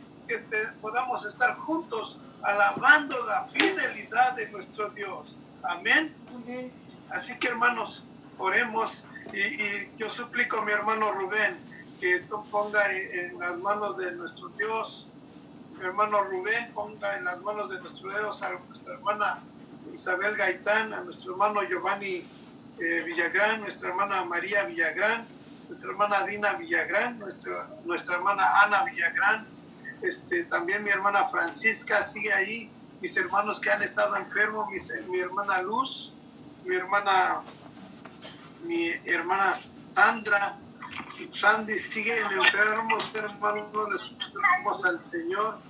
podamos estar juntos alabando la fidelidad de nuestro Dios. Amén. Amén. Así que, hermanos, oremos y yo suplico a mi hermano Rubén que tú ponga en las manos de nuestro Dios. Mi hermano Rubén ponga en las manos de nuestro Dios a nuestra hermana Isabel Gaitán, a nuestro hermano Giovanni Villagrán, nuestra hermana María Villagrán, nuestra hermana Dina Villagrán, nuestra hermana Ana Villagrán, también mi hermana Francisca sigue ahí, mis hermanos que han estado enfermos, mi hermana Luz, mi hermana Sandra, Sandy, siguen enfermos, hermanos, les pedimos al Señor.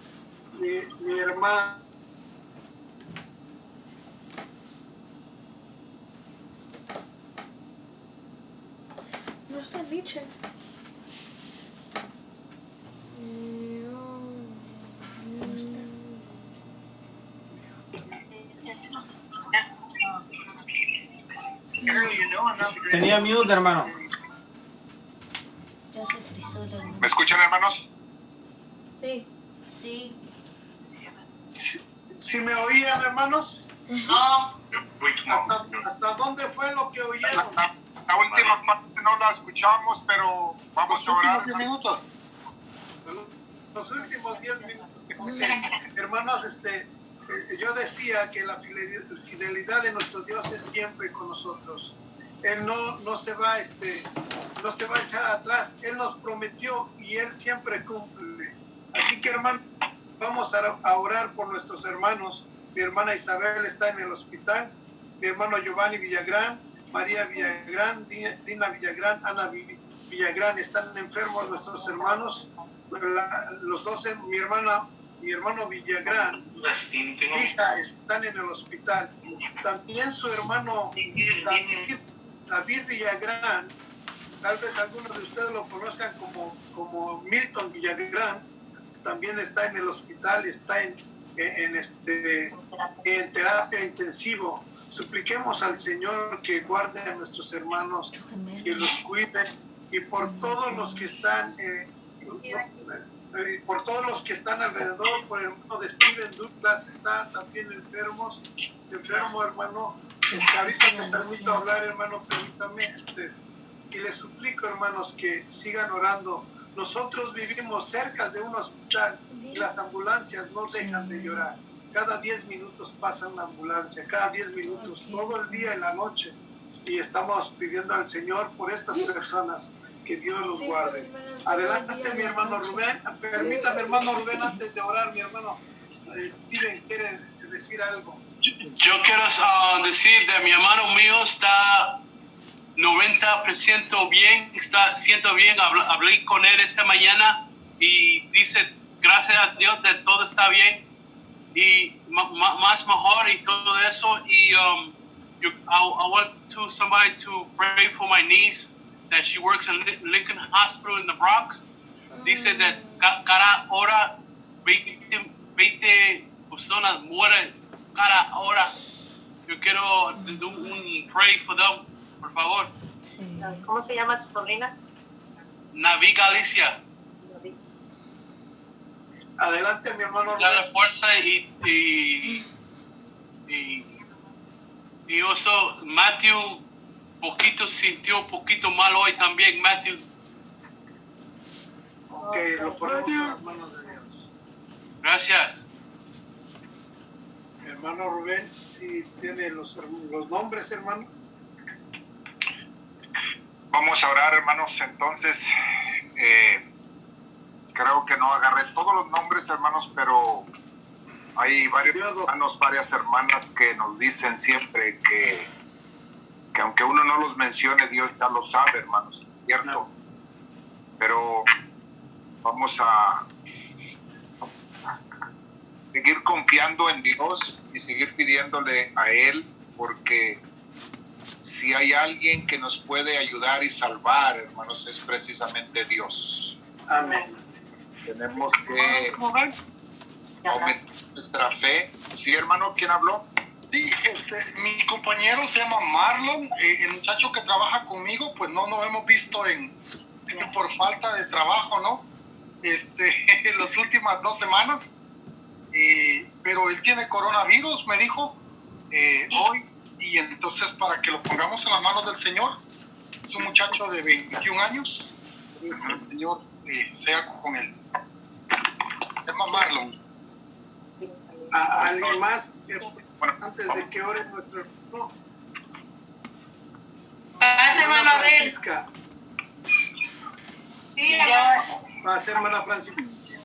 Mi hermana No está Nietzsche. Tenía mute, hermano. Ya se frizó el hermano. ¿Me escuchan, hermanos? Sí. Sí. ¿Sí me oían, hermanos? No. ¿Hasta dónde fue lo que oyeron? La última parte no la escuchamos, pero vamos a orar. Los últimos 10 minutos. Hermanos, yo decía que la fidelidad de nuestro Dios es siempre con nosotros. Él no se va no se va a echar atrás. Él nos prometió y Él siempre cumple. Así que, hermano, vamos a orar por nuestros hermanos. Mi hermana Isabel está en el hospital. Mi hermano Giovanni Villagrán, María Villagrán, Dina Villagrán, Ana Villagrán están enfermos nuestros hermanos. Los 12, mi hermano Villagrán, hija, están en el hospital. También su hermano David Villagrán, tal vez algunos de ustedes lo conozcan como Milton Villagrán, también está en el hospital, está en terapia intensivo. Supliquemos al Señor que guarde a nuestros hermanos, que los cuide, y por todos los que están alrededor, por el hermano de Steven Douglas, está también enfermo, hermano. Ahorita te permito hablar, hermano, permítame, y les suplico, hermanos, que sigan orando. Nosotros vivimos cerca de un hospital y las ambulancias no dejan de llorar. Cada 10 minutos pasa una ambulancia, cada 10 minutos, todo el día y la noche. Y estamos pidiendo al Señor por estas personas, que Dios los guarde. Adelante, mi hermano Rubén. Permítame, hermano Rubén, antes de orar, mi hermano Steven quiere decir algo. Yo quiero decir de mi hermano mío está 90% bien, siento bien. Hablé con él esta mañana y dice, gracias a Dios, de todo está bien y más mejor y todo eso. Y I want somebody to pray for my niece that she works in Lincoln Hospital in the Bronx. Dice that cada hora 20 personas mueren cada hora. Yo quiero un pray for them, por favor. Sí. ¿Cómo se llama tu sobrina? Naví Galicia. Adelante, mi hermano Rubén. Dale fuerza y also Matthew sintió un poquito mal hoy también, Matthew. Ok, lo ponemos en las manos de Dios. Gracias. Hermano Rubén, si tiene los nombres, hermano. Vamos a orar, hermanos. Entonces, creo que no agarré todos los nombres, hermanos, pero hay varios hermanos, varias hermanas que nos dicen siempre que aunque uno no los mencione, Dios ya lo sabe, hermanos, ¿cierto? Pero vamos a seguir confiando en Dios y seguir pidiéndole a Él, porque si hay alguien que nos puede ayudar y salvar, hermanos, es precisamente Dios. Amén. Tenemos que aumentar nuestra fe. Sí, hermano, ¿quién habló? Sí, mi compañero se llama Marlon, el muchacho que trabaja conmigo, pues no nos hemos visto por falta de trabajo, ¿no? Las últimas 2 semanas, pero él tiene coronavirus, me dijo, hoy, y entonces para que lo pongamos en las manos del Señor. Es un muchacho de 21 años, el Señor sea con él. Se llama Marlon. ¿Alguien más? Antes de que ore nuestro hermano. Pase, hermano Abel. Francisca. Sí, ya. Pase, hermana Francisca.